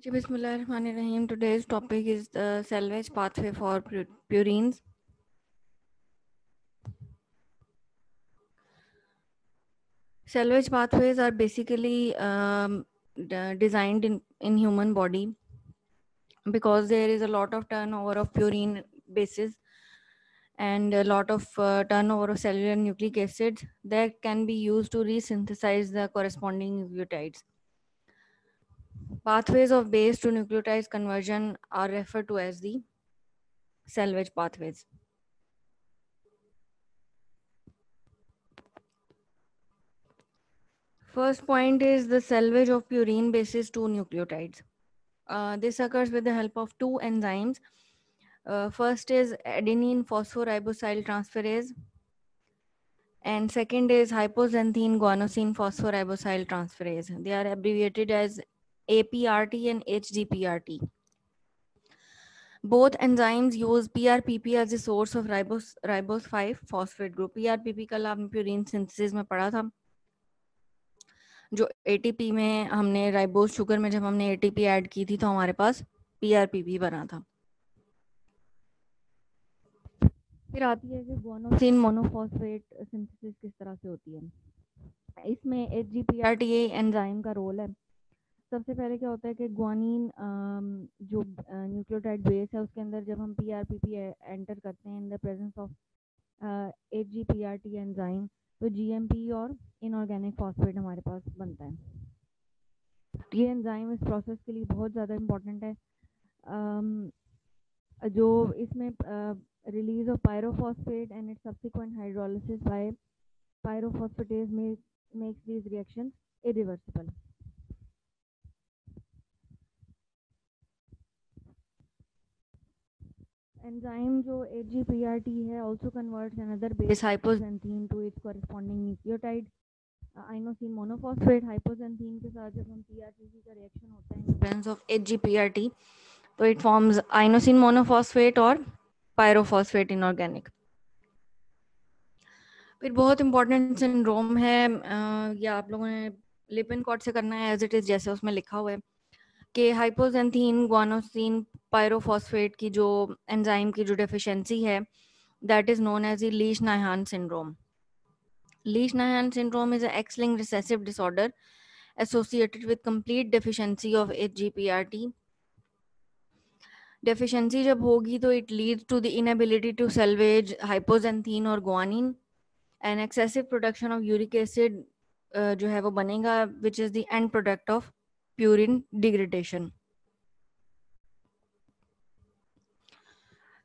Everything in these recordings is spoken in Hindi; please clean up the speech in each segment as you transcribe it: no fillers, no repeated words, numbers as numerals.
जी, बिस्मिल्लाहिर्रहमानिर्रहीम. Today's topic is the salvage pathway for purines. Salvage pathways are basically designed in human body because there is a lot of turnover of purine bases and a lot of turnover of cellular nucleic acids that can be used to resynthesize the corresponding nucleotides. Pathways of base to nucleotides conversion are referred to as the salvage pathways. First point is the salvage of purine bases to nucleotides. This occurs with the help of two enzymes. First is adenine phosphoribosyl transferase, and second is hypoxanthine guanosine phosphoribosyl transferase. They are abbreviated as APRT and HGPRT. Both enzymes use PRPP as a source of ribose 5 phosphate group. PRPP कल आपने purine synthesis में पढ़ा था. जो ATP में हमने राइबोस शुगर में जब हमने ATP ऐड की थी तो हमारे पास PRPP बना था. फिर आती है कि गुआनोसिन मोनोफॉस्फेट सिंथेसिस किस तरह से होती है. इसमें HGPRT एंजाइम का रोल है. सबसे पहले क्या होता है कि गुआनिन जो न्यूक्लियोटाइड बेस है उसके अंदर जब हम PRPP एंटर करते हैं in the presence of HGPRT enzyme तो GMP और इनऑर्गेनिक फॉस्फेट हमारे पास बनता है. ये एंजाइम इस प्रोसेस के लिए बहुत ज़्यादा इम्पोर्टेंट है. जो इसमें release of pyrophosphate and its subsequent hydrolysis by pyrophosphatase makes these reactions irreversible. Enzyme जो HGPRT है also converts another base hypoxanthine to its corresponding nucleotide. Inosine monophosphate hypoxanthine के साथ जब हम PRPP का रिएक्शन होता है इन प्रेजेंस ऑफ HGPRT तो इट फॉर्म्स आइनोसिन मोनोफॉस्फेट और पायरोफॉस्फेट इनऑर्गेनिक. फिर बहुत इंपॉर्टेंट सिंड्रोम है, या आप लोगों ने लिपिनकॉट से करना है एज इट इज जैसे उसमें लिखा हुआ है कि हाइपोजेंथीन गुआनोसिन पायरोफॉस्फेट की जो एंजाइम की जो डेफिशिएंसी है that is known as Lesch-Nyhan syndrome. Lesch-Nyhan syndrome is an X-linked recessive disorder associated with complete deficiency of HGPRT. Deficiency जब होगी तो it leads to the inability to salvage hypoxanthine और guanine and excessive production of uric acid जो है वो बनेगा which is the end product of purine degradation.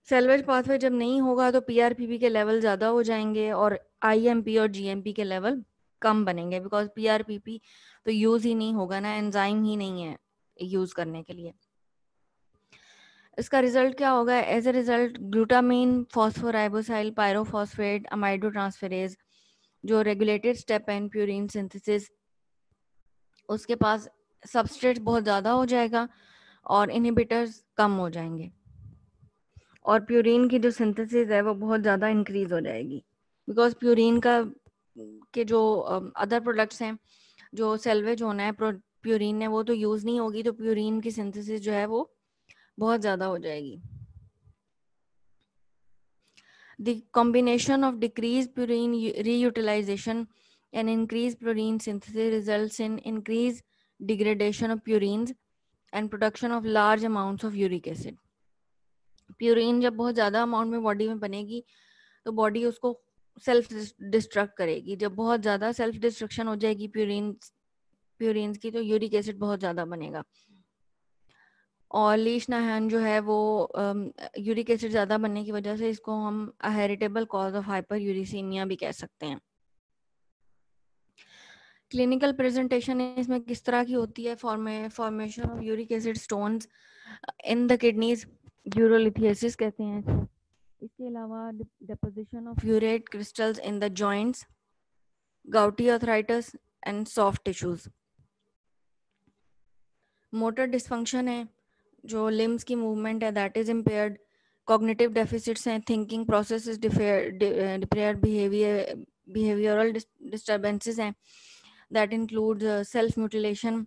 Salvage pathway जब नहीं होगा तो PRPP के लेवल ज़्यादा हो जाएंगे और IMP और GMP के लेवल कम बनेंगे बिकॉज PRPP तो यूज़ ही नहीं होगा ना, एंजाइम ही नहीं है यूज़ करने के लिए. इसका रिजल्ट क्या होगा? As a result glutamine phosphoribosyl pyrophosphate amidotransferase जो रेगुलेटेड स्टेप है इन प्यूरिन सिंथेसिस उसके पास सबस्ट्रेट बहुत ज़्यादा हो जाएगा और इनहिबिटर्स कम हो जाएंगे और प्यूरिन की जो सिंथेसिस है वो बहुत ज़्यादा इंक्रीज हो जाएगी बिकॉज प्यूरिन का के जो अदर प्रोडक्ट्स हैं जो सेल्वेज होना है प्यूरिन ने वो तो यूज़ नहीं होगी तो प्यूरिन की सिंथेसिस जो है वो बहुत ज़्यादा हो जाएगी. The combination of decreased purine reutilization and increased purine synthesis results in increased degradation of purines and production of large amounts of uric acid. Purine जब बहुत ज़्यादा अमाउंट में बॉडी में बनेगी तो बॉडी उसको सेल्फ डिस्ट्रक्ट करेगी. जब बहुत ज़्यादा सेल्फ डिस्ट्रक्शन हो जाएगी प्यूरिन्स की तो यूरिक एसिड बहुत ज़्यादा बनेगा. और लीश-नायहान जो है वो यूरिक एसिड ज़्यादा बनने की वजह से इसको हम heritable cause of hyper uricaemia भी कह सकते हैं. क्लिनिकल प्रेजेंटेशन इसमें किस तरह की होती है? Formation of uric acid stones in the kidneys, urolithiasis कहते हैं इसको. इसके अलावा deposition of urate crystals in the joints, gouty arthritis and soft tissues. Motor dysfunction है, जो लिम्स की मूवमेंट है that is impaired. Cognitive deficits हैं, thinking process is deferred, behavioural disturbances हैं that include self mutilation,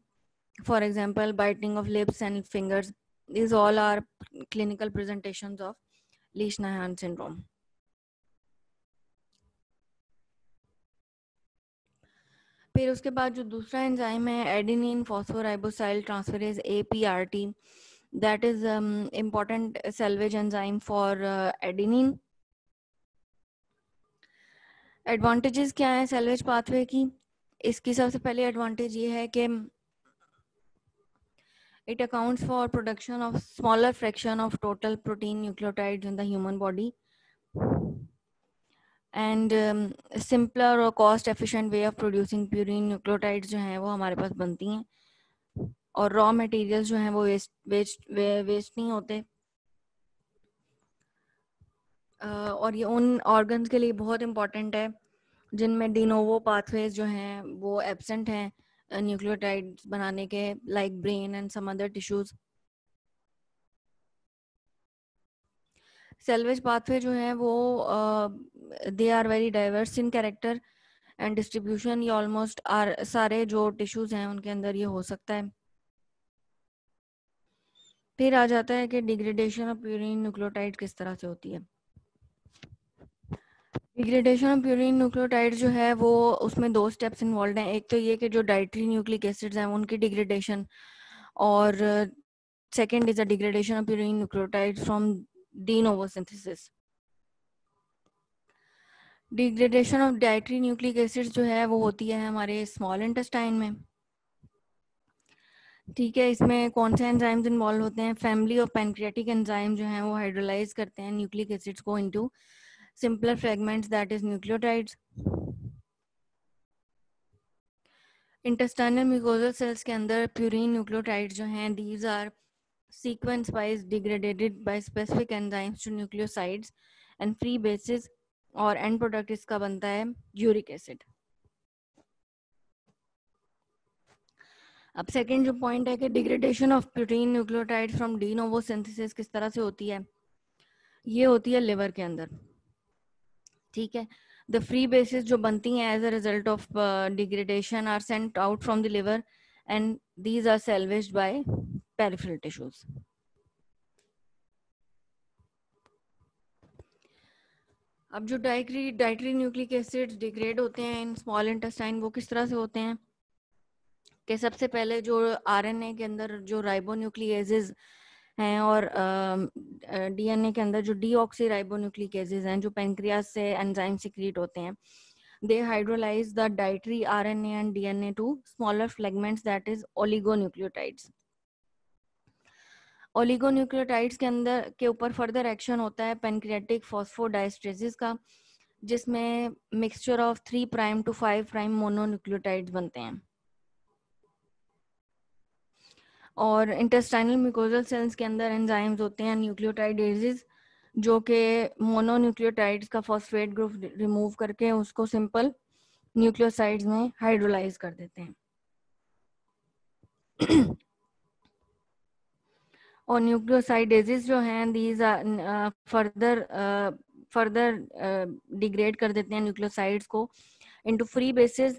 For example, biting of lips and fingers. These all are clinical presentations of Leishman syndrome. फिर उसके बाद जो दूसरा एंजाइम है adenine phosphoribosyl transferase APRT, that is important salvage enzyme for adenine. Advantages क्या है सेल्वेज पाथवे की? इसकी सबसे पहले एडवांटेज ये है कि it accounts for production of smaller fraction of total protein nucleotides in the human body and simpler और cost efficient way of producing purine nucleotides जो हैं वो हमारे पास बनती हैं और रॉ मटेरियल्स जो हैं वो वेस्ट नहीं होते और ये उन ऑर्गन्स के लिए बहुत इंपॉर्टेंट है जिनमें डिनोवो पाथवेज जो हैं वो एब्सेंट हैं न्यूक्लियोटाइड्स बनाने के, like brain and some other tissues. Salvage pathway जो है वो they are very diverse in character and distribution. ये ऑलमोस्ट सारे जो टिश्यूज हैं उनके अंदर ये हो सकता है. फिर आ जाता है कि डिग्रेडेशन ऑफ प्यूरिन न्यूक्लियोटाइड किस तरह से होती है. डिग्रेडेशन ऑफ प्यूरिन न्यूक्लियोटाइड जो है वो उसमें 2 स्टेप्स इन्वॉल्व हैं. एक तो ये कि जो डाइटरी न्यूक्लिक एसिड्स हैं उनकी डिग्रेडेशन, और second is the degradation of purine nucleotide from de novo synthesis. Degradation of dietary nucleic acids जो है वो होती है हमारे स्मॉल इंटेस्टाइन में. ठीक है, इसमें कौन से एंजाइम्स इन्वॉल्व होते हैं? फैमिली ऑफ पैनक्रियाटिक एंजाइम जो हैं वो हाइड्रोलाइज करते हैं न्यूक्लिक एसिड्स को into simpler fragments that is nucleotides. Intestinal mucosal cells के अंदर प्यूरिन न्यूक्लियोटाइड्स जो हैं these are sequence wise degraded by specific enzymes to nucleosides and free bases, और end product इसका बनता है यूरिक एसिड. अब सेकेंड जो पॉइंट है कि degradation of protein nucleotide from de novo synthesis किस तरह से होती है? ये होती है लिवर के अंदर. ठीक है, द फ्री बेसिस जो बनती हैं as a result of degradation are sent out from the liver and these are salvaged by peripheral tissues. अब जो डाइटरी न्यूक्लिक एसिड्स डिग्रेड होते हैं इन स्मॉल इंटेस्टाइन, वो किस तरह से होते हैं कि सबसे पहले जो आरएनए के अंदर जो राइबोन्यूक्लिएजेस हैं और डीएनए के अंदर जो डीऑक्सी राइबोन्यूक्लिकेजेस हैं जो पेनक्रियास से एंजाइम सिक्रीट होते हैं, they hydrolyse the dietary RNA and DNA to smaller fragments that is oligonucleotides. Oligonucleotides के अंदर के ऊपर फर्दर एक्शन होता है पेनक्रियाटिक फॉस्फोडाइस्ट्रेसिस का, जिसमें mixture of 3 prime to 5 prime mononucleotides बनते हैं. और इंटेस्टाइनल म्यूकोजल सेल्स के अंदर एंजाइम्स होते हैं न्यूक्लियोटाइडेजेस जो कि मोनोन्यूक्लियोटाइड्स का फॉस्फेट ग्रुप रिमूव करके उसको सिंपल न्यूक्लियोसाइड्स में हाइड्रोलाइज कर देते हैं. और न्यूक्लियोसाइडेजेस जो हैं दीज फर्दर डिग्रेड कर देते हैं न्यूक्लियोसाइड्स को into free basis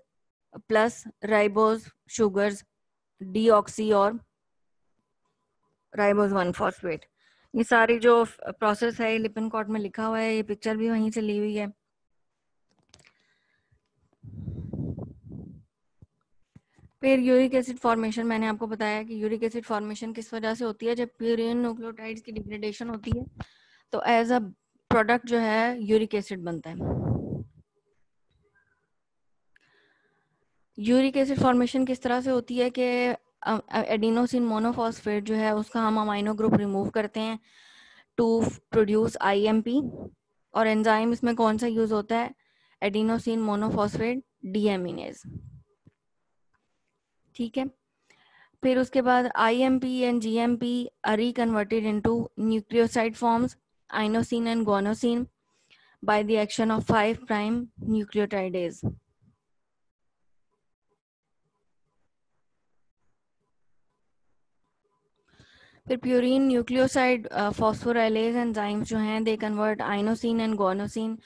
plus ribose sugars deoxy और राइबोज 1 फॉस्फेट. ये सारी जो प्रोसेस है लिपिनकॉट में लिखा हुआ है, ये पिक्चर भी वहीं से ली हुई है. फिर यूरिक एसिड फॉर्मेशन, मैंने आपको बताया कि यूरिक एसिड फॉर्मेशन किस वजह से होती है. जब प्यूरिन न्यूक्लियोटाइड्स की डिग्रेडेशन होती है तो एज अ प्रोडक्ट जो है यूरिक एसिड बनता है. यूरिक एसिड फॉर्मेशन किस तरह से होती है कि एडिनोसिन मोनोफॉस्फेट जो है उसका हम अमाइनो ग्रुप रिमूव करते हैं टू प्रोड्यूस आईएमपी, और एंजाइम इसमें कौन सा यूज होता है? Adenosine monophosphate deaminase. ठीक है, फिर उसके बाद IMP and GMP are reconverted into nucleoside forms inosine and guanosine by the action of 5 prime nucleotidase. फिर प्यूरिन न्यूक्लियोसाइड फॉस्फोराइलेज एंजाइम्स जो हैं they convert inosine and guanosine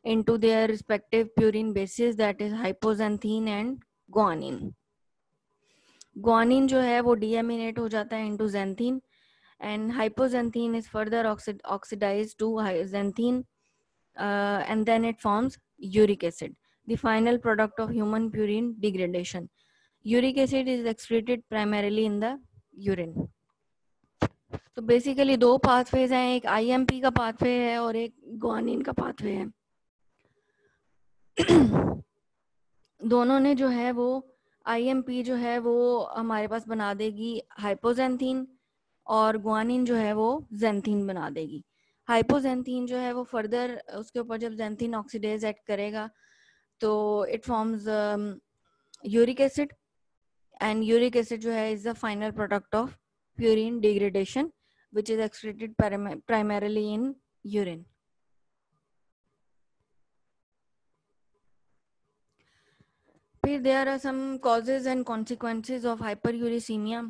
into their respective purine bases that is hypoxanthine and guanine. Guanine जो है वो डीएमिनेट हो जाता है into xanthine and hypoxanthine is further oxidized to xanthine and then it forms uric acid, the final product of human purine degradation. Uric acid is excreted primarily in the urine. तो बेसिकली दो पाथवेज हैं, एक आईएमपी का पाथवे है और एक ग्वानिन का पाथवे है। दोनों ने जो है वो आईएमपी जो है वो हमारे पास बना देगी हाइपोजेंथीन और ग्वानिन जो है वो जेंथीन बना देगी। हाइपोजेंथीन जो है वो फर्दर उसके ऊपर जब जेंथीन ऑक्सीडेज एक्ट करेगा तो it forms uric acid and uric acid जो है is the final product of purine degradation which is excreted primarily in urine. फिर there are some causes and consequences of hyperuricemia.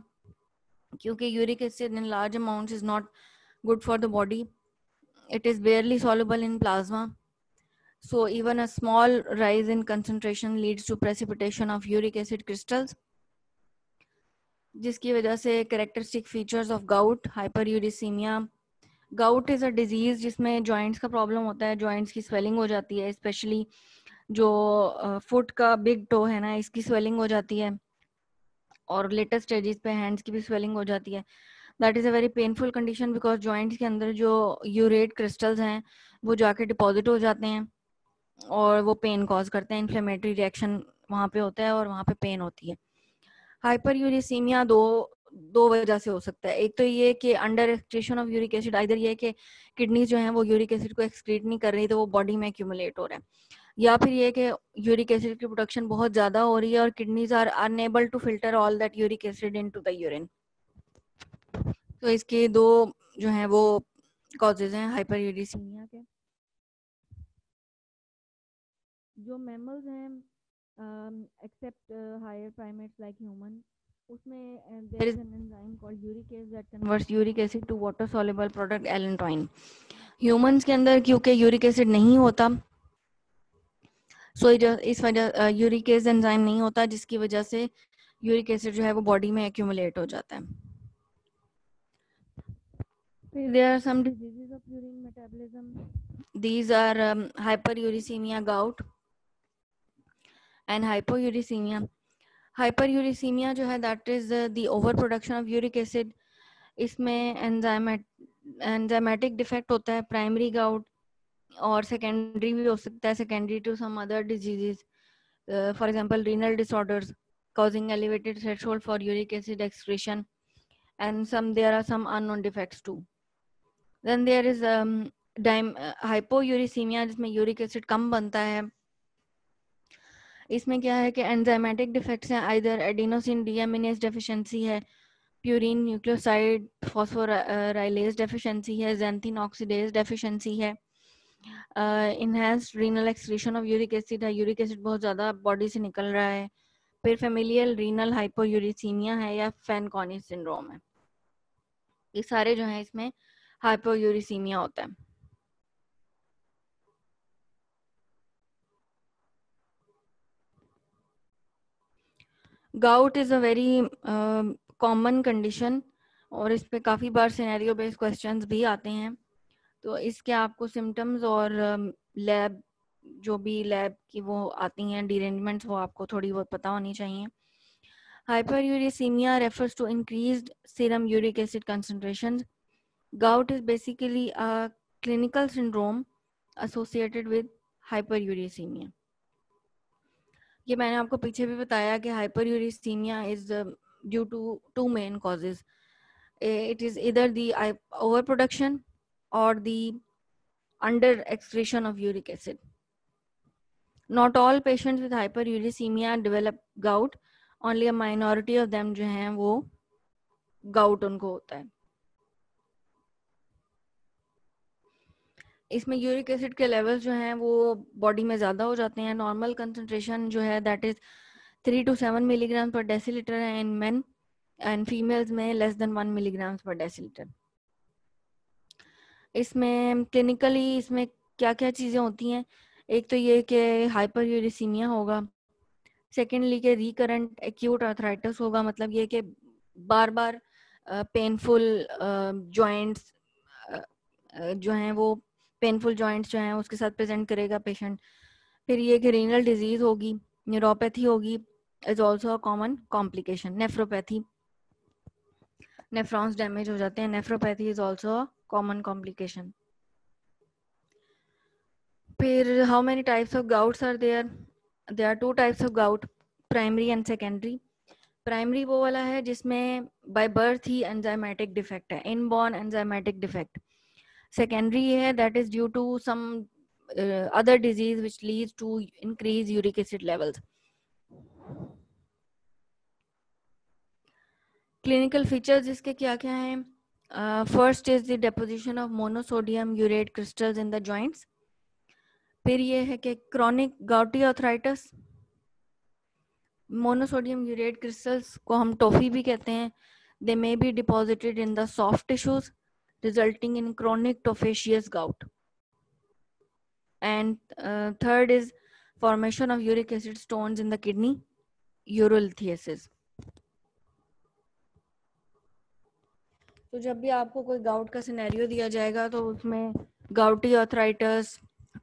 क्योंकि uric acid in large amounts is not good for the body. It is barely soluble in plasma. So even a small rise in concentration leads to precipitation of uric acid crystals, जिसकी वजह से characteristic features of gout, hyperuricemia. Gout is a disease जिसमें joints का problem होता है, joints की swelling हो जाती है, especially जो foot का big toe है ना, इसकी swelling हो जाती है और later stages पे hands की भी swelling हो जाती है. That is a very painful condition because joints के अंदर जो urate crystals हैं वो जाके deposit हो जाते हैं और वो पेन कॉज करते हैं, इन्फ्लेमेटरी रिएक्शन वहाँ पे होता है और वहाँ पे पेन होती है। हाइपरयूरिसीमिया दो वजह से हो सकता है। एक तो ये कि under excretion of uric acid, either ये कि किडनीज जो हैं वो यूरिक एसिड को एक्सक्रीट नहीं कर रही तो वो बॉडी में एक्यूमुलेट हो रहा है, या फिर ये कि यूरिक एसिड की प्रोडक्शन बहुत ज्यादा हो रही है और kidneys are unable to filter all that uric acid into the urine. तो इसके दो जो हैं वो कॉजेज हैं हाइपरयूरिसीमिया के। जो मैमल्स हैं except higher primates like human, उसमें there is an enzyme called uricase that converts uric acid to water soluble product allantoin. Humans के अंदर क्योंकि यूरिक एसिड नहीं होता, सो इस वजह यूरिकेज एंजाइम नहीं होता, जिसकी वजह से यूरिक एसिड जो है वो बॉडी में एक्यूमुलेट हो जाता है। There are some diseases of urine metabolism, these are hyperuricaemia, gout and hypouricaemia. Hyperuricaemia जो है that is the over production of uric acid. इसमें एंजाइमेटिक डिफेक्ट होता है, प्राइमरी गाउट और सेकेंडरी भी हो सकता है, secondary to some other diseases, for example renal disorders causing elevated threshold for uric acid excretion, and there are some unknown defects too. Then there is hypouricemia जिसमें यूरिक एसिड कम बनता है। इसमें क्या है कि एंजाइमेटिक डिफेक्ट्स हैं, आइदर एडिनोसिन डीएमिनेज डेफिशिएंसी है, प्यूरिन न्यूक्लियोसाइड फॉस्फोराइलेज डेफिशिएंसी है, ज़ैंथीन ऑक्सीडेज डेफिशिएंसी है, enhanced renal excretion of uric acid है, यूरिक एसिड बहुत ज़्यादा बॉडी से निकल रहा है, फिर फेमिलियल रीनल हाइपोयूरिसीमिया है या फैनकॉनी सिंड्रोम है। ये सारे जो हैं इसमें हाइपोयूरिसीमिया होता है। Gout is a very common condition और इस पे काफ़ी बार सिनेरियो बेस्ड क्वेश्चंस भी आते हैं, तो इसके आपको सिम्टम्स और लैब जो भी लैब की वो आती हैं डिरेंजमेंट्स वो आपको थोड़ी बहुत पता होनी चाहिए। Hyperuricemia refers to increased serum uric acid concentrations. Gout is basically a clinical syndrome associated with hyperuricemia. ये मैंने आपको पीछे भी बताया कि hyperuricemia is due to two main causes. It is either the overproduction or the under excretion of uric acid. Not all patients with hyperuricemia develop gout. Only a minority of them जो हैं वो gout उनको होता है। इसमें यूरिक एसिड के लेवल्स जो हैं वो बॉडी में ज़्यादा हो जाते हैं। नॉर्मल कंसंट्रेशन जो है दैट इज 3 to 7 मिलीग्राम पर डेसीलीटर है इन मेन, एंड फीमेल्स में लेस देन 1 मिलीग्राम पर डेसीलीटर। इसमें क्लिनिकली इसमें क्या क्या चीज़ें होती हैं, एक तो ये कि हाइपरयूरिसीमिया होगा, सेकेंडली के रिकरेंट एक्यूट आर्थराइटिस होगा, मतलब ये कि बार बार पेनफुल जॉइंट्स जो हैं वो पेनफुल जॉइंट्स जो हैं उसके साथ प्रेजेंट करेगा पेशेंट। फिर ये कि रीनल डिजीज होगी, न्यूरोपैथी होगी, is also a common complication. Nephropathy, nephrons damage हो जाते हैं, nephropathy is also a common complication. फिर how many types of gouts are there? There are two types of gout, primary and secondary. Primary वो वाला है जिसमें बाय बर्थ ही एंजाइमेटिक डिफेक्ट है, इनबॉर्न एंजाइमेटिक डिफेक्ट। सेकेंडरी ये है that is due to some other disease which leads to increased uric acid levels. Clinical features इसके क्या क्या हैं? First is the deposition of monosodium urate crystals in the joints. फिर ये है कि chronic gouty arthritis, monosodium urate crystals को हम टॉफी भी कहते हैं, they may be deposited in the soft tissues resulting in chronic tophaceous gout. And third is formation of uric acid stones in the kidney, urolithiasis. तो जब भी आपको कोई गाउट का सिनेरियो दिया जाएगा तो उसमें gouty arthritis,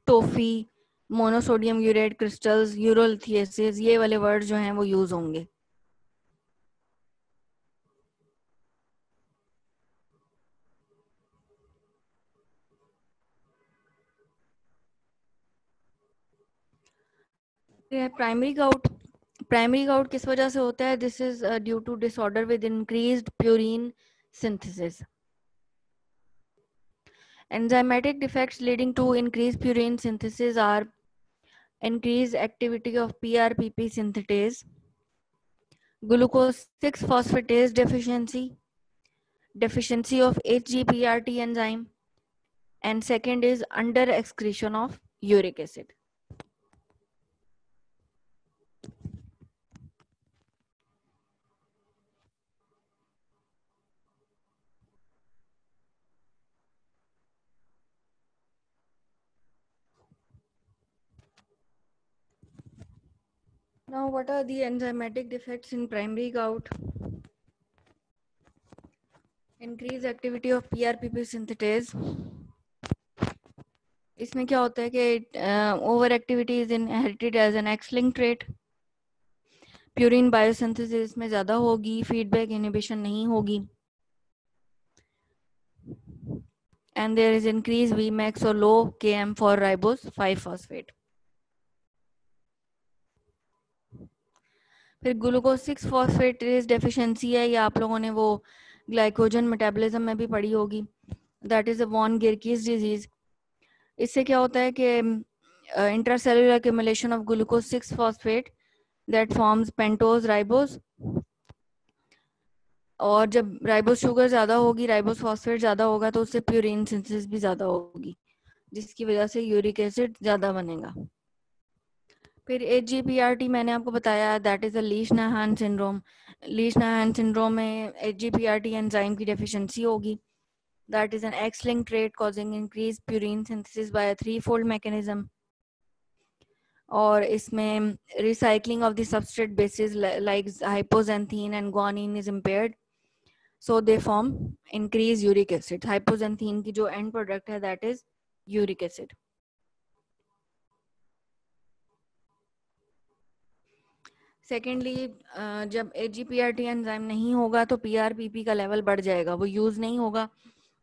tophi, monosodium urate crystals, urolithiasis, ये वाले वर्ड जो हैं वो यूज होंगे। प्राइमरी गाउट किस वजह से होता है? This is due to disorder with increased purine synthesis. Enzymatic defects leading to increased purine synthesis are increased activity of PRPP synthetase, glucose 6-phosphatase deficiency, deficiency of HGPRT enzyme, and second is under excretion of uric acid. Now, what are the enzymatic defects in primary gout? Increased activity of PRPP synthetase. इसमें क्या होता है कि over activity is inherited as an X-linked trait. Purine biosynthesis में ज्यादा होगी, फीडबैक इनहिबिशन नहीं होगी, and there is increased Vmax or low Km for ribose 5-phosphate. फिर ग्लूकोज 6-फॉस्फेटेज डेफिशिएंसी है, या आप लोगों ने वो ग्लाइकोजन मेटाबॉलिज्म में भी पढ़ी होगी, that is a von Gierke's disease. इससे क्या होता है कि intracellular accumulation of glucose six phosphate that forms pentose ribose, और जब राइबोस शुगर ज्यादा होगी, राइबोस फॉस्फेट ज्यादा होगा, तो उससे प्यूरिन सिंथेसिस भी ज्यादा होगी, जिसकी वजह से यूरिक एसिड ज्यादा बनेगा। फिर HGPRT मैंने आपको बताया, that is a Lesch-Nyhan syndrome. Lesch-Nyhan syndrome में HGPRT एंजाइम की डेफिशिएंसी होगी, that is an X-linked trait causing increase purine synthesis by a 3-fold mechanism. और इसमें recycling of the substrate bases like hypoxanthine and guanine is impaired, so they form increase uric acid. Hypoxanthine की जो एंड प्रोडक्ट है that is uric acid. Secondly, जब HGPRT एंजाइम नहीं होगा तो PRPP का लेवल बढ़ जाएगा, वो यूज नहीं होगा,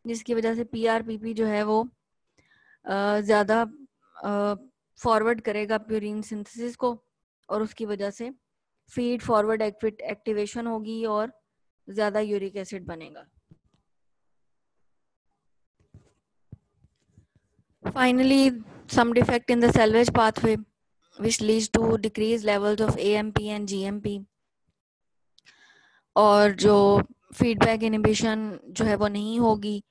जिसकी वजह से PRPP जो है वो ज्यादा फॉरवर्ड करेगा प्यूरिन सिंथेसिस को, और उसकी वजह से फीड फॉरवर्ड एक्टिवेशन होगी और ज्यादा यूरिक एसिड बनेगा। Finally, some defect in the salvage pathway which leads to decreased levels of AMP and GMP, और जो फीडबैक इनहिबिशन जो है वो नहीं होगी,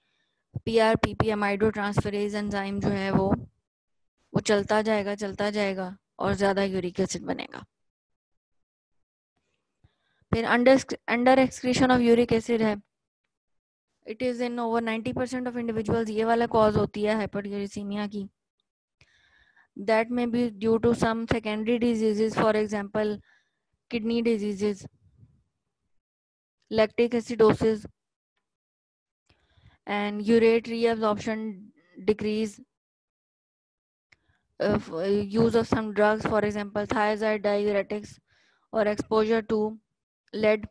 PRPP अमाइडो ट्रांसफरेज एंजाइम जो है वो चलता जाएगा और ज्यादा यूरिक एसिड बनेगा। फिर under excretion of uric acid है, it is in over 90% of individuals, ये वाला कॉज होती है हाइपरग्लाइसीमिया की। That may be due to some secondary diseases, for example kidney diseases, lactic acidosis, and urate reabsorption decrease, use of some drugs, for example, thiazide diuretics, और exposure to lead,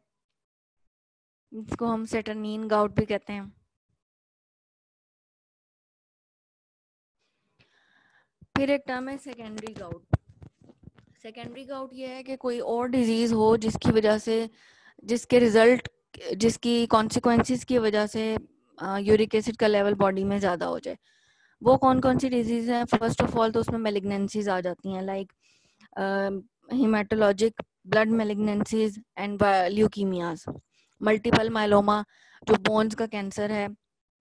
इसको हम सेटरनीन गाउट भी कहते हैं। फिर एक टर्म है सेकेंडरी गाउट। सेकेंडरी गाउट ये है कि कोई और डिजीज हो जिसकी वजह से, जिसके रिजल्ट, जिसकी कॉन्सिक्वेंसेस की वजह से यूरिक एसिड का लेवल बॉडी में ज़्यादा हो जाए। वो कौन कौन सी डिजीज हैं? फर्स्ट ऑफ ऑल तो उसमें मेलिग्नेंसीज आ जाती हैं, like हेमाटोलॉजिक blood malignancies and leukaemias, multiple myeloma जो बोन्स का कैंसर है,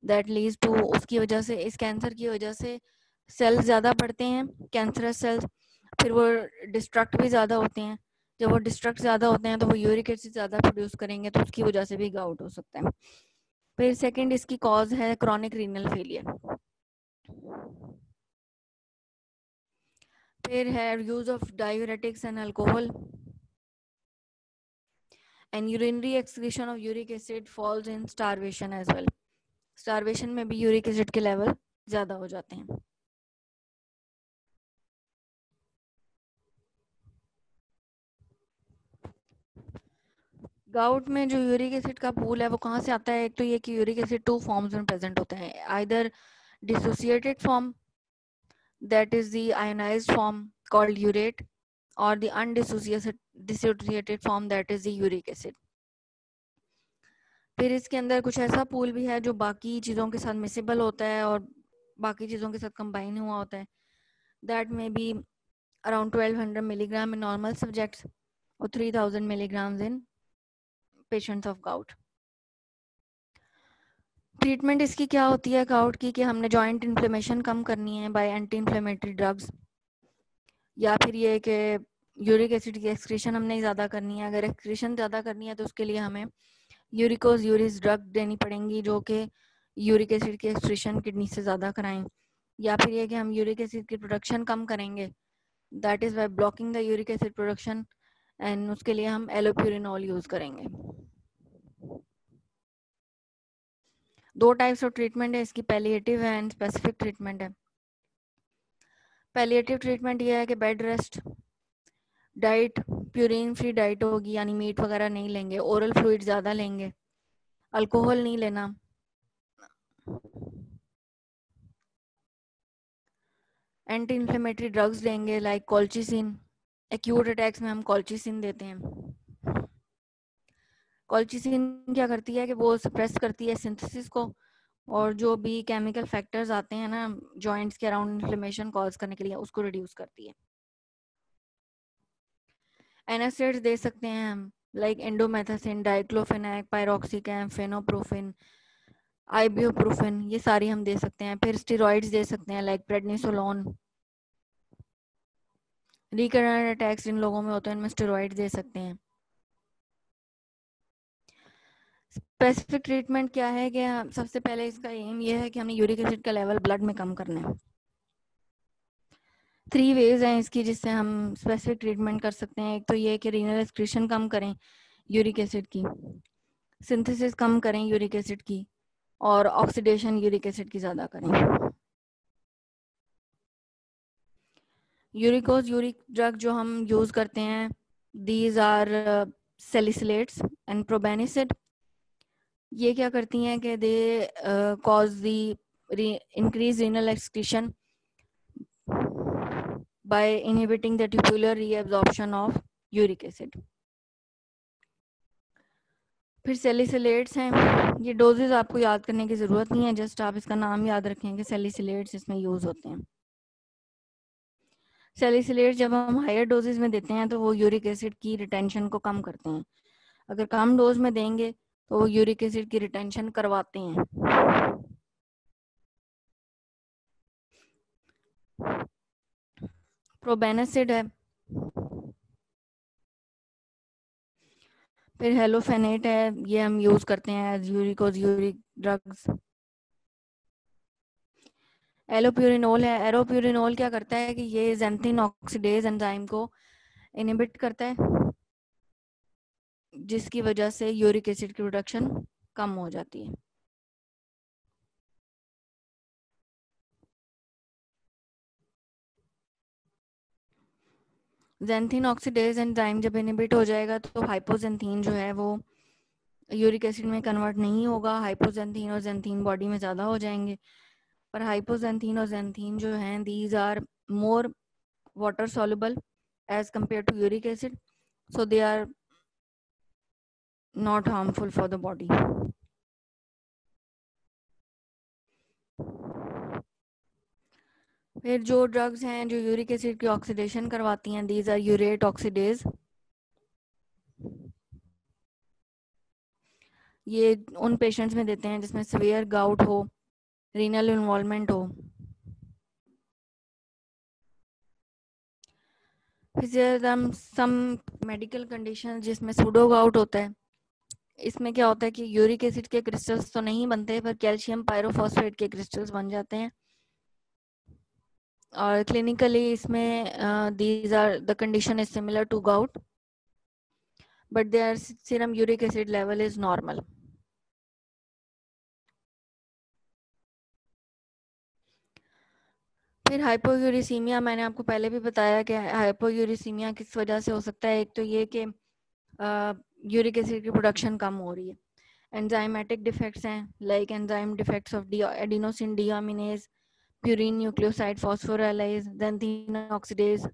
दैट लीड्स टू, उसकी वजह से, इस कैंसर की वजह से सेल्स ज़्यादा बढ़ते हैं, कैंसरस सेल्स, फिर वो डिस्ट्रक्ट भी ज़्यादा होते हैं। जब वो डिस्ट्रक्ट ज़्यादा होते हैं तो वो यूरिक एसिड ज़्यादा प्रोड्यूस करेंगे, तो उसकी वजह से भी गाउट हो सकता है। फिर सेकंड इसकी कॉज है क्रॉनिक रीनल फेलियर। फिर है use of diuretics and alcohol, and urinary excretion of uric acid falls in starvation as well. Starvation में भी यूरिक एसिड के लेवल ज़्यादा हो जाते हैं। गाउट में जो यूरिक एसिड का पूल है वो कहाँ से आता है? एक तो ये कि यूरिक एसिड टू फॉर्म्स में प्रेजेंट होते हैं, either dissociated form, that is the ionised form called urate, और the undissociated form, that is the uric acid. फिर इसके अंदर कुछ ऐसा पूल भी है जो बाकी चीज़ों के साथ मिसेबल होता है और बाकी चीज़ों के साथ कंबाइन हुआ होता है, that may be around 1200 milligram in normal subjects और 3000 milligrams in patients of gout। Treatment इसकी क्या होती है गाउट की? कि हमने जॉइंट इन्फ्लेमेशन कम करनी है बाय एंटी इन्फ्लेमेटरी ड्रग्स, या फिर ये कि यूरिक एसिड की एक्सक्रीशन हमने ज़्यादा करनी है। अगर एक्सक्रीशन ज़्यादा करनी है तो उसके लिए हमें यूरिकोज यूरिस ड्रग देनी पड़ेंगी जो कि यूरिक एसिड की एक्सक्रीशन किडनी से ज़्यादा कराएं, या फिर ये कि हम यूरिक एसिड की प्रोडक्शन कम करेंगे, that is by blocking the uric acid production, and उसके लिए हम एलोप्यूरिनोल यूज़ करेंगे। दो टाइप्स ऑफ ट्रीटमेंट है इसकी, पैलिएटिव है एंड स्पेसिफिक ट्रीटमेंट है। पैलिएटिव ट्रीटमेंट ये है कि bed rest, diet purine free diet होगी, यानी मीट वगैरह नहीं लेंगे, ओरल फ्लूइड ज़्यादा लेंगे, अल्कोहल नहीं लेना, एंटी इन्फ्लेमेटरी ड्रग्स लेंगे लाइक कॉल्चिसिन, एक्यूट अटैक्स में हम कॉल्चिसिन देते हैं। कॉल्चिसिन क्या करती है कि वो सप्रेस करती है सिंथेसिस को, और जो भी केमिकल फैक्टर्स आते हैं ना जॉइंट्स के अराउंड इन्फ्लेमेशन कॉज करने के लिए, उसको रिड्यूस करती है। एनासिड्स दे सकते हैं हम, लाइक एंडोमेथासिन, डाइक्लोफेनाक, पायरोक्सिकैम, फेनोप्रोफिन, आइब्यूप्रोफिन, ये सारी हम दे सकते हैं। फिर स्टेरॉइड्स दे सकते हैं लाइक प्रेडनिसोलोन। रिकरेंट अटैक्स जिन लोगों में होते हैं उनमें स्टेरॉइड्स दे सकते हैं। स्पेसिफिक ट्रीटमेंट क्या है कि सबसे पहले इसका एम ये है कि हमने यूरिक एसिड का लेवल ब्लड में कम करना है। 3 वेज हैं इसकी जिससे हम स्पेसिफिक ट्रीटमेंट कर सकते हैं। एक तो ये कि रीनल एक्सक्रीशन कम करें यूरिक एसिड की, सिंथेसिस कम करें यूरिक एसिड की, और ऑक्सीडेशन यूरिक एसिड की ज़्यादा करें। यूरिकोज यूरिक ड्रग जो हम यूज़ करते हैं, दीज आर सैलिसिलेट्स एंड प्रोबेनिसिड। ये क्या करती हैं कि they cause the increase renal excretion by inhibiting the tubular reabsorption of uric acid. फिर सैलिसिलेट्स हैं, ये डोजेज आपको याद करने की ज़रूरत नहीं है, जस्ट आप इसका नाम याद रखें कि सैलिसिलेट्स इसमें यूज़ होते हैं। सैलिसिलेट्स जब हम हायर डोजेज में देते हैं तो वो यूरिक एसिड की रिटेंशन को कम करते हैं, अगर कम डोज में देंगे तो वो यूरिक एसिड की रिटेंशन करवाते हैं। प्रोबेनिसिड है, फिर हेलोफेनेट है, ये हम यूज करते हैं as uricose uric drugs. Allopurinol है, एरोप्यूरिनोल क्या करता है कि ये ज़ैंथिन ऑक्सीडेज एंजाइम को इनहिबिट करता है, जिसकी वजह से यूरिक एसिड की प्रोडक्शन कम हो जाती है। ज़ैंथीन ऑक्सीडेज एंजाइम जब इनहिबिट हो जाएगा तो हाइपोजेंथीन जो है वो यूरिक एसिड में कन्वर्ट नहीं होगा। हाइपोजेंथीन और ज़ैंथीन बॉडी में ज़्यादा हो जाएंगे, पर हाइपोजेंथीन और ज़ैंथीन जो हैं these are more water soluble as compared to uric acid, so they are not harmful for the body. फिर जो ड्रग्स हैं जो यूरिक एसिड की ऑक्सीडेशन करवाती हैं, दीज आर यूरेट ऑक्सीडेज। ये उन पेशेंट्स में देते हैं जिसमें सीवियर गाउट हो, रीनल इन्वॉल्वमेंट हो। फिर सम मेडिकल कंडीशन जिसमें सूडो गाउट होता है। इसमें क्या होता है कि यूरिक एसिड के क्रिस्टल्स तो नहीं बनते, पर कैल्शियम पायरोफॉस्फेट के क्रिस्टल्स बन जाते हैं। और क्लिनिकली इसमें these are the condition is similar to gout, but their serum uric acid level is normal. फिर हाइपोयूरिसीमिया, मैंने आपको पहले भी बताया कि हाइपोयूरिसीमिया किस वजह से हो सकता है। एक तो ये कि यूरिक एसिड की प्रोडक्शन कम हो रही है। एंजाइमेटिक डिफेक्ट्स हैं, like enzyme defects of adenosine deaminase, purine nucleoside phosphorylase, xanthine oxidase,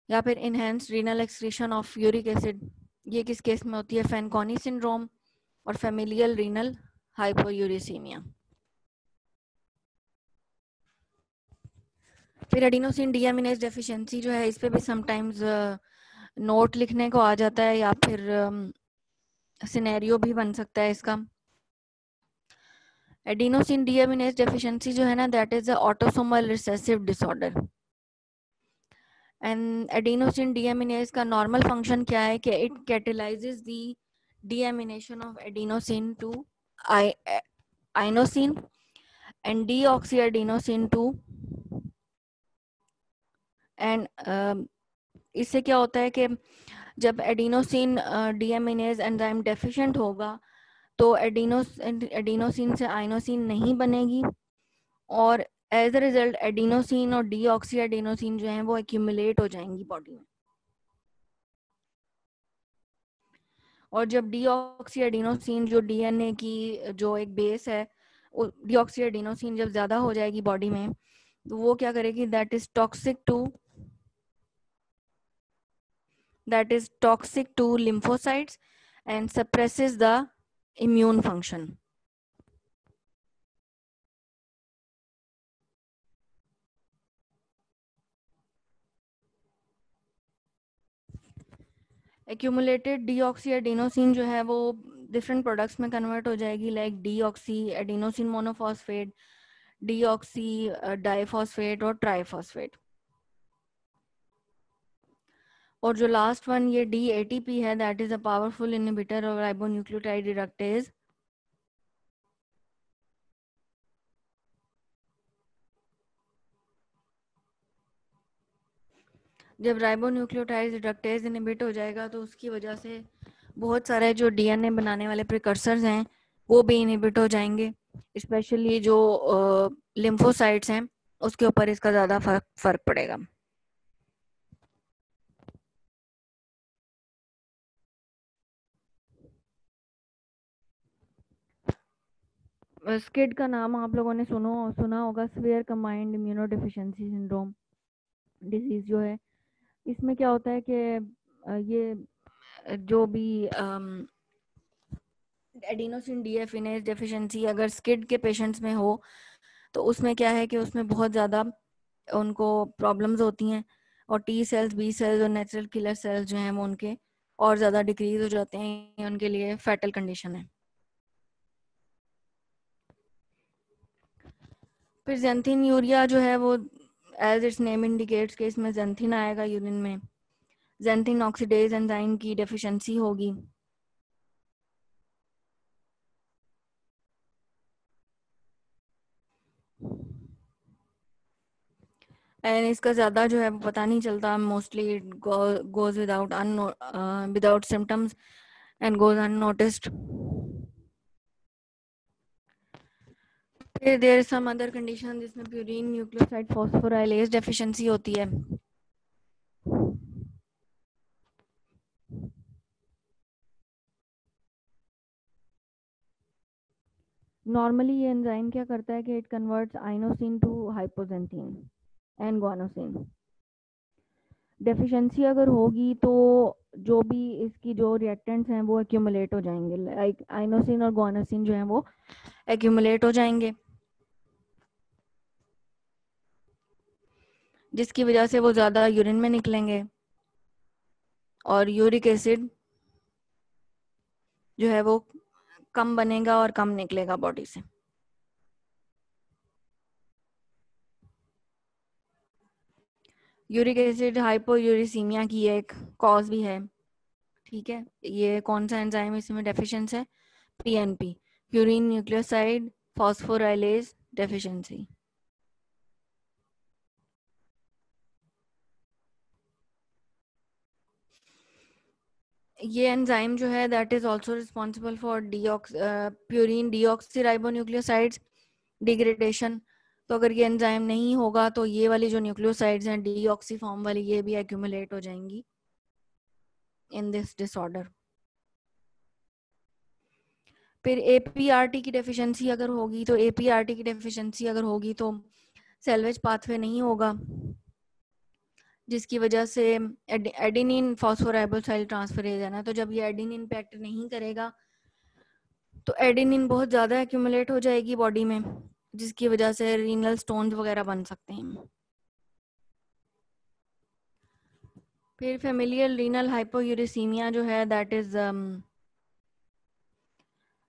या फिर enhanced renal excretion of uric acid. ये किस केस में होती है? फैनकॉनी सिंड्रोम और फेमिलियल रीनल हाइपोयूरिसीमिया। फिर एडिनोसिन डीएमिनेज डेफिशिएंसी जो है, इस पे भी समटाइम्स नोट लिखने को आ जाता है, या फिर सिनेरियो भी बन सकता है इसका। एडिनोसिन डीएमिनेज डेफिशिएंसी जो है ना, that is a autosomal recessive disorder. And adenosine deaminase का नॉर्मल फंक्शन क्या है कि it catalyses the deamination of adenosine to inosine and deoxyadenosine to, and इससे क्या होता है कि जब एडिनोसिन डीएमिनेज एंजाइम डेफिशिएंट होगा तो एडिनोसिन से आइनोसिन नहीं बनेगी, और एज अ रिजल्ट एडिनोसिन और डीऑक्सी एडिनोसिन जो है वो एक्यूमुलेट हो जाएंगी बॉडी में। और जब डीऑक्सी एडिनोसिन जो डीएनए की जो एक बेस है, डीऑक्सी एडिनोसिन जब ज्यादा हो जाएगी बॉडी में, तो वो क्या करेगी? that is toxic to lymphocytes and suppresses the immune function. Accumulated deoxy adenosine जो है वो डिफरेंट प्रोडक्ट्स में कन्वर्ट हो जाएगी, like deoxy adenosine monophosphate, deoxy diphosphate और ट्राइफॉस्फेट। और जो लास्ट वन ये डीएटीपी है, that is a powerful inhibitor of ribonucleotide reductase. जब राइबोन्यूक्लियोटाइड रिडक्टेज इनहिबिट हो जाएगा तो उसकी वजह से बहुत सारे जो डीएनए बनाने वाले प्रिकर्सर्स हैं वो भी इनहिबिट हो जाएंगे, स्पेशली जो लिम्फोसाइट्स हैं उसके ऊपर इसका ज़्यादा फर्क पड़ेगा। स्किड का नाम आप लोगों ने सुना होगा, severe combined immunodeficiency syndrome disease जो है। इसमें क्या होता है कि ये जो भी एडिनोसिन डीएफिनेज डेफिशिएंसी अगर स्किड के पेशेंट्स में हो तो उसमें क्या है कि उसमें बहुत ज़्यादा उनको प्रॉब्लम्स होती हैं, और टी सेल्स, बी सेल्स और नेचुरल किलर सेल्स जो हैं वो उनके और ज़्यादा डिक्रीज हो जाते हैं, उनके लिए फैटल कंडीशन है। फिर ज़ैंथीन यूरिया जो है वो एज इट्स नेम इंडिकेट्स के इसमें ज़ैंथीन आएगा यूरिन में। ज़ैंथीन ऑक्सीडेज एंजाइम की डेफिशिएंसी होगी। एंड इसका ज़्यादा जो है वो पता नहीं चलता, mostly it goes without symptoms and goes unnoticed. फिर there is some other condition जिसमें प्यूरिन न्यूक्लियोसाइड फॉस्फोराइलेज डेफिशिएंसी होती है. नॉर्मली ये एंजाइम क्या करता है कि it converts inosine to hypoxanthine and guanosine. Deficiency अगर होगी तो जो भी इसकी जो रिएक्टेंट्स हैं वो एक्यूमुलेट हो जाएंगे, लाइक आइनोसिन और गुआनोसिन जो हैं वो एक्यूमुलेट हो जाएंगे, जिसकी वजह से वो ज़्यादा यूरिन में निकलेंगे और यूरिक एसिड जो है वो कम बनेगा और कम निकलेगा बॉडी से. यूरिक एसिड हाइपोयूरिसीमिया की एक कॉज भी है. ठीक है, ये कौन सा एंजाइम इसमें डेफिशिएंसी है? PNP, purine nucleoside phosphorylase deficiency. ये एंजाइम जो है that is also responsible for purine deoxyribonucleosides degradation. तो अगर ये एंजाइम नहीं होगा तो ये वाली जो न्यूक्लियोसाइड्स हैं डीऑक्सी फॉर्म वाली, ये भी एक्यूमुलेट हो जाएंगी इन दिस डिसऑर्डर. फिर एपीआरटी की डेफिशिएंसी अगर होगी तो एपीआरटी की डेफिशिएंसी अगर होगी तो सेल्वेज पाथवे नहीं होगा, जिसकी वजह से एडेनिन फॉस्फोराइबोसाइल ट्रांसफरेज है ना, तो जब ये एडेनिन पे एक्ट नहीं करेगा तो एडेनिन बहुत ज़्यादा एक्यूमुलेट हो जाएगी बॉडी में, जिसकी वजह से रीनल स्टोन्स वगैरह बन सकते हैं. फिर फेमिलियल रीनल हाइपोयूरिसीमिया जो है दैट इज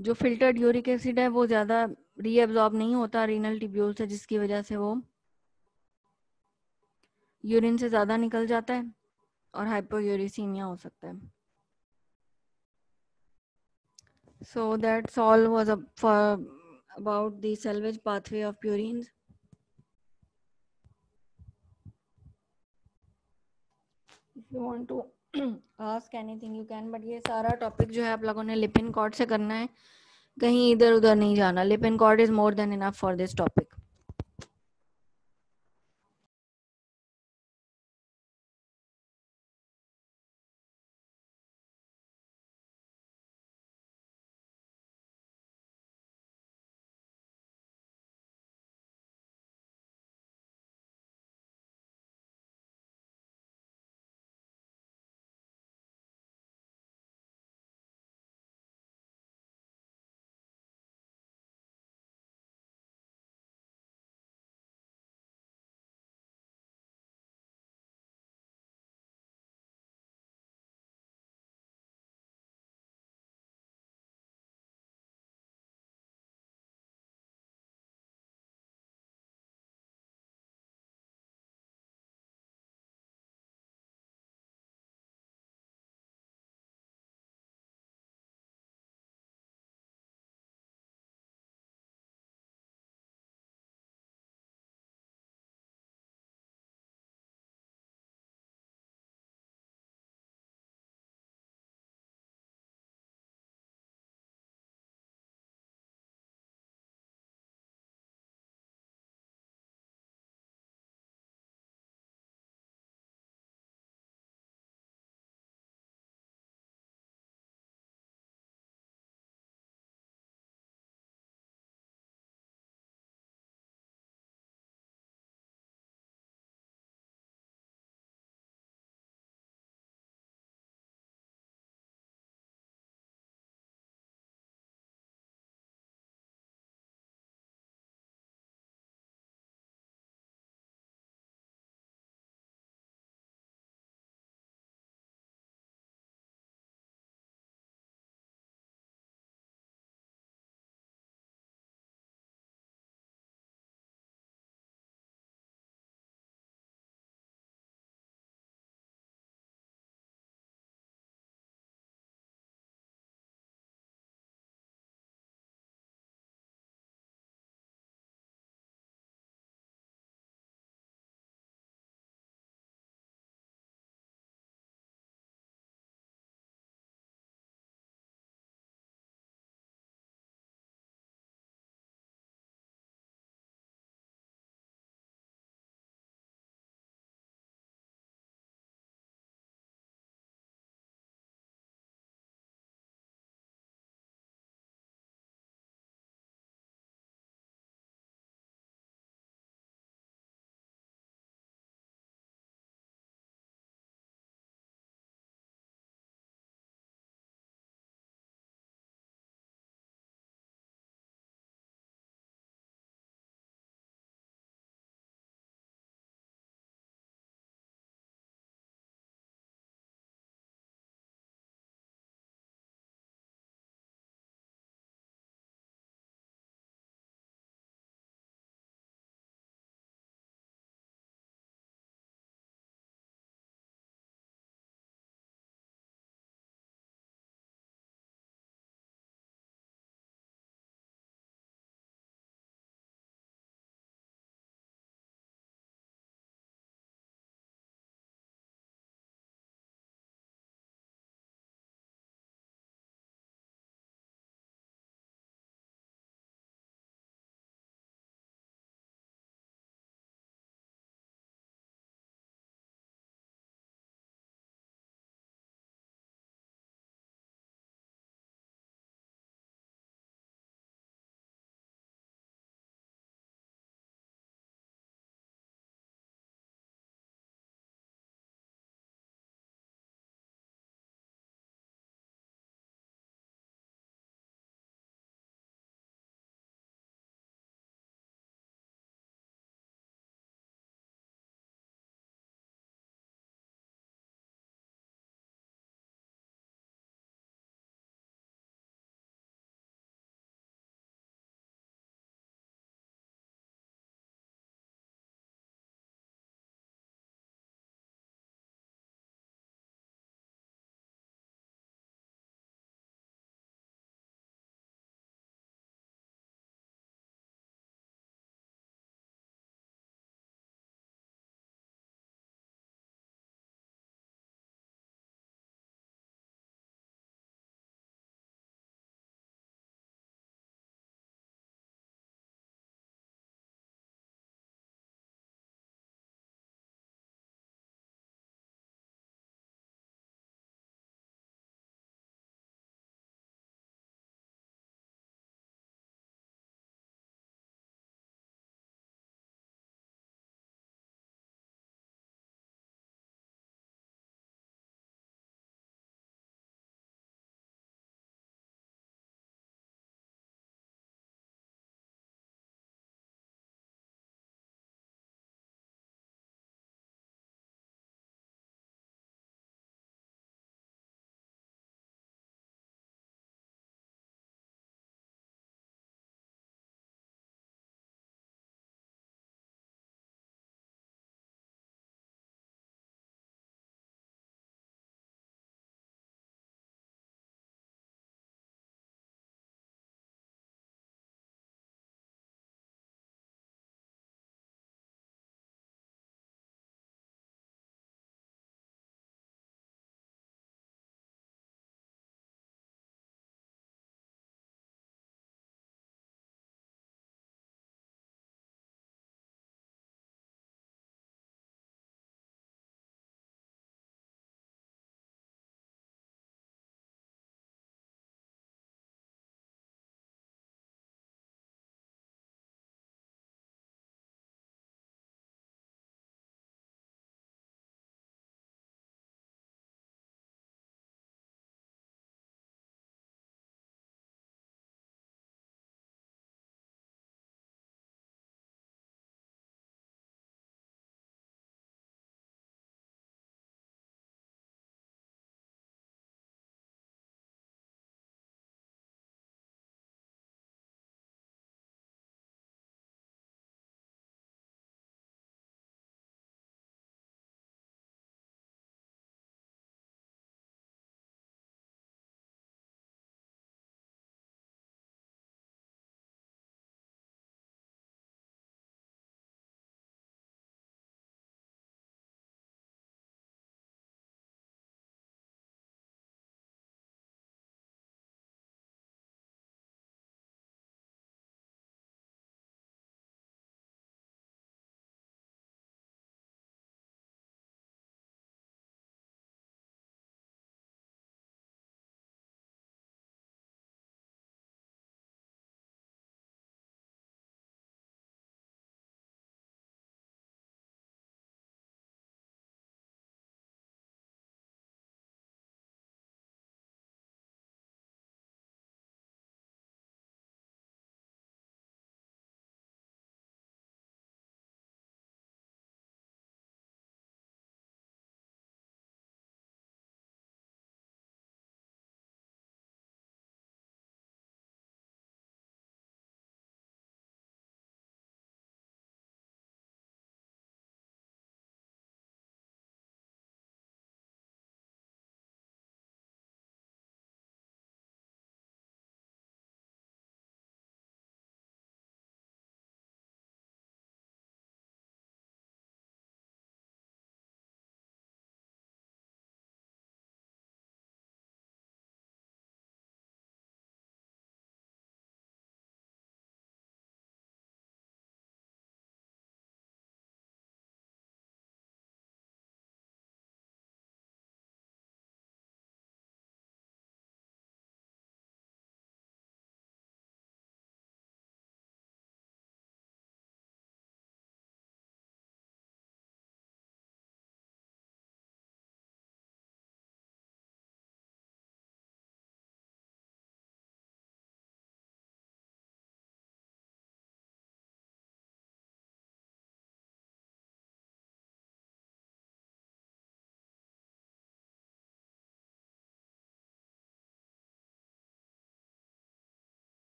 जो फिल्टर्ड यूरिक एसिड है वो ज़्यादा रीएब्जॉर्ब नहीं होता रीनल ट्यूब्यूल से, जिसकी वजह से वो यूरिन से ज़्यादा निकल जाता है और हाइपोयूरिसीमिया हो सकता है. So that's all was about the salvage pathway of purines. If you want to ask anything you can, but ये सारा टॉपिक जो है आप लोगों ने लिपिन कॉर्ड से करना है, कहीं इधर उधर नहीं जाना. Lippincott is more than enough for this topic.